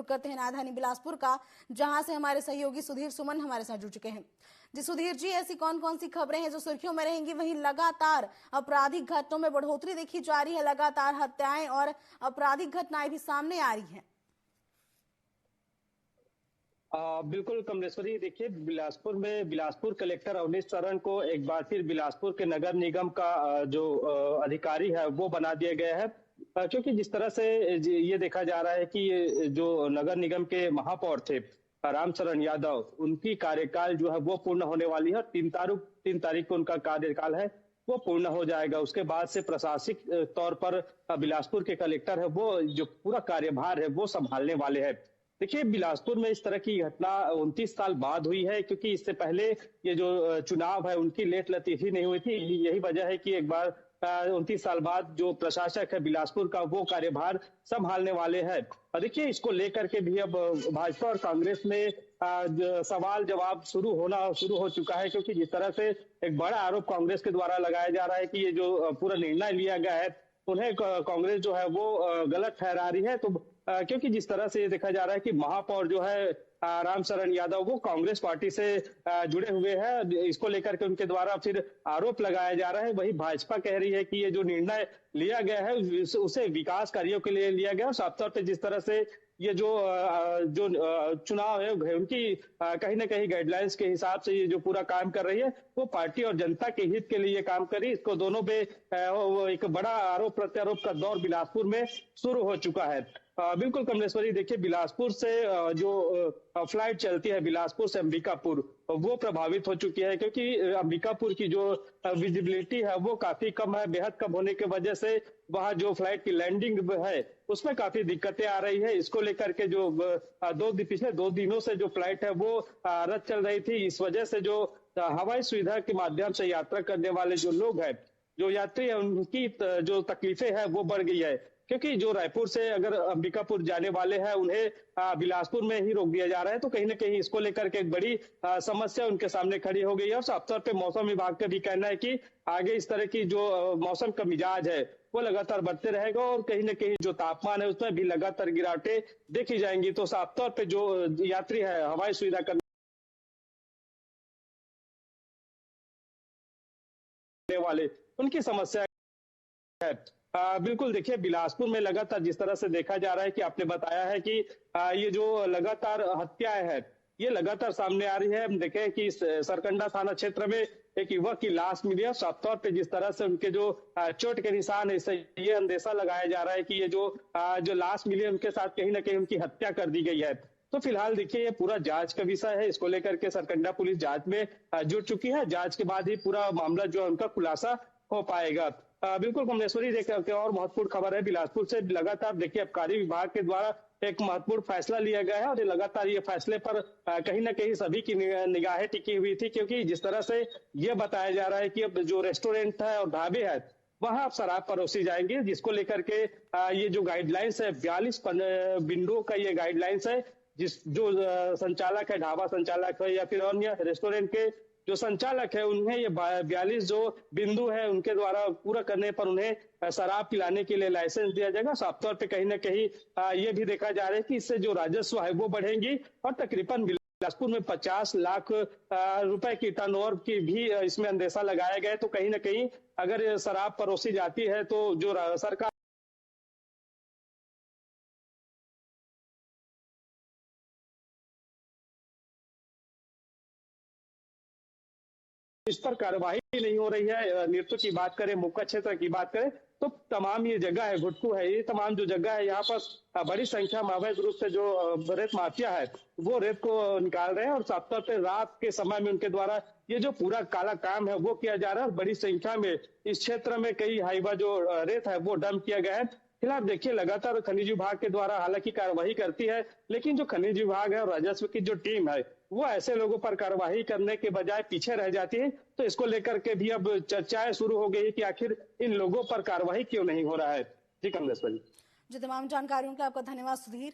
रुक करते हैं राजधानी बिलासपुर का, जहां से हमारे सहयोगी सुधीर सुमन हमारे साथ जुड़ चुके हैं। जी सुधीर जी, ऐसी कौन कौन सी खबरें हैं जो सुर्खियों में रहेंगी? वहीं लगातार आपराधिक घटनाओं में बढ़ोतरी देखी जा रही है, लगातार हत्याएं और आपराधिक घटनाएं भी सामने आ रही हैं। बिल्कुल कमलेश्वरी, देखिए बिलासपुर कलेक्टर अवनीश शरण को एक बार फिर बिलासपुर के नगर निगम का जो अधिकारी है वो बना दिया गया है। क्योंकि जिस तरह से ये देखा जा रहा है कि ये जो नगर निगम के महापौर थे रामचरण यादव, उनकी कार्यकाल जो है वो पूर्ण होने वाली है। 3 तारीख को उनका कार्यकाल है वो पूर्ण हो जाएगा। उसके बाद से प्रशासनिक तौर पर बिलासपुर के कलेक्टर है वो जो पूरा कार्यभार है वो संभालने वाले हैं। देखिए, बिलासपुर में इस तरह की घटना 29 साल बाद हुई है, क्योंकि इससे पहले ये जो चुनाव है उनकी लेट लतीफी नहीं हुई थी। यही वजह है कि एक बार 29 साल बाद जो प्रशासक है बिलासपुर का वो कार्यभार संभालने वाले हैं। और देखिए, इसको लेकर के भी अब भाजपा और कांग्रेस में सवाल जवाब शुरू हो चुका है। क्योंकि जिस तरह से एक बड़ा आरोप कांग्रेस के द्वारा लगाया जा रहा है कि ये जो पूरा निर्णय लिया गया है उन्हें कांग्रेस जो है वो गलत ठहरा रही है। तो क्योंकि जिस तरह से ये देखा जा रहा है कि महापौर जो है रामचरण यादव वो कांग्रेस पार्टी से जुड़े हुए हैं, इसको लेकर के उनके द्वारा फिर आरोप लगाया जा रहा है। वही भाजपा कह रही है कि ये जो निर्णय लिया गया है उसे विकास कार्यों के लिए लिया गया और साफ तौर पे जिस तरह से ये जो चुनाव है उनकी कहीं ना कहीं गाइडलाइंस के हिसाब से ये जो पूरा काम कर रही है वो पार्टी और जनता के हित के लिए काम करी। इसको दोनों पे एक बड़ा आरोप प्रत्यारोप का दौर बिलासपुर में शुरू हो चुका है। बिल्कुल कमलेश्वरी, देखिए बिलासपुर से जो फ्लाइट चलती है बिलासपुर से अंबिकापुर वो प्रभावित हो चुकी है। क्योंकि अंबिकापुर की जो विजिबिलिटी है वो काफी कम है। बेहद कम होने की वजह से वहां जो फ्लाइट की लैंडिंग है उसमें काफी दिक्कतें आ रही है। इसको लेकर के जो पिछले 2 दिनों से जो फ्लाइट है वो रद्द चल रही थी। इस वजह से जो हवाई सुविधा के माध्यम से यात्रा करने वाले जो लोग हैं, जो यात्री है, उनकी जो तकलीफें हैं वो बढ़ गई है। क्योंकि जो रायपुर से अगर अंबिकापुर जाने वाले हैं उन्हें बिलासपुर में ही रोक दिया जा रहा है। तो कहीं ना कहीं इसको लेकर के एक बड़ी समस्या उनके सामने खड़ी हो गई है। और साफ तौर पे मौसम विभाग का भी कहना है कि आगे इस तरह की जो मौसम का मिजाज है वो लगातार बढ़ते रहेगा और कहीं ना कहीं जो तापमान है उसमें भी लगातार गिरावटें देखी जाएंगी। तो साफ तौर पे जो यात्री है हवाई सुविधा करने वाले उनकी समस्या है। बिल्कुल, देखिए बिलासपुर में लगातार जिस तरह से देखा जा रहा है कि आपने बताया है कि ये जो लगातार हत्याएं हैं ये लगातार सामने आ रही है। हम देखें कि सरकंडा थाना क्षेत्र में एक युवक की लाश मिली है। साफ तौर पे जिस तरह से उनके जो चोट के निशान है, इससे ये अंदेशा लगाया जा रहा है कि ये जो लाश मिली है उनके साथ कहीं ना कहीं उनकी हत्या कर दी गई है। तो फिलहाल देखिए ये पूरा जांच का विषय है। इसको लेकर के सरकंडा पुलिस जांच में जुट चुकी है। जांच के बाद ही पूरा मामला जो है उनका खुलासा हो पाएगा। बिल्कुल कमलेश्वरी, देखिए और महत्वपूर्ण खबर है बिलासपुर से। लगातार देखिए आबकारी विभाग के द्वारा एक महत्वपूर्ण फैसला लिया गया है और लगातार ये फैसले पर कहीं ना कहीं सभी की निगाहें टिकी हुई थी। क्योंकि जिस तरह से ये बताया जा रहा है कि अब जो रेस्टोरेंट है और ढाबे है वहां अब शराब परोसी जाएंगे, जिसको लेकर के ये जो गाइडलाइंस है 42 बिंदुओं का ये गाइडलाइंस है। जो संचालक है, ढाबा संचालक है या फिर अन्य रेस्टोरेंट के जो संचालक है, उन्हें ये 42 जो बिंदु है उनके द्वारा पूरा करने पर उन्हें शराब पिलाने के लिए लाइसेंस दिया जाएगा। साफ तौर पे कहीं ना कहीं ये भी देखा जा रहा है कि इससे जो राजस्व है वो बढ़ेंगी और तकरीबन बिलासपुर में 50 लाख रुपए की टर्नओवर की भी इसमें अंदेशा लगाया गया है। तो कहीं ना कहीं अगर शराब परोसी जाती है तो जो सरकार इस पर कार्रवाई नहीं हो रही है। नृत्य की बात करें, मुक्का क्षेत्र की बात करें तो तमाम ये जगह है, भुटकू है, ये तमाम जो जगह है यहाँ पर बड़ी संख्या में अवैध रूप से जो रेत माफिया है वो रेत को निकाल रहे हैं। और साफ तौर पर रात के समय में उनके द्वारा ये जो पूरा काला काम है वो किया जा रहा है। बड़ी संख्या में इस क्षेत्र में कई हाइवा जो रेत है वो डंप किया गया है। फिलहाल देखिए लगातार खनिज विभाग के द्वारा हालांकि कार्रवाई करती है, लेकिन जो खनिज विभाग है और राजस्व की जो टीम है वो ऐसे लोगों पर कार्रवाई करने के बजाय पीछे रह जाती है। तो इसको लेकर के भी अब चर्चाएं शुरू हो गई कि आखिर इन लोगों पर कार्रवाई क्यों नहीं हो रहा है। जी कमलेश्वरी। जी, तमाम जानकारियों के आपका धन्यवाद सुधीर।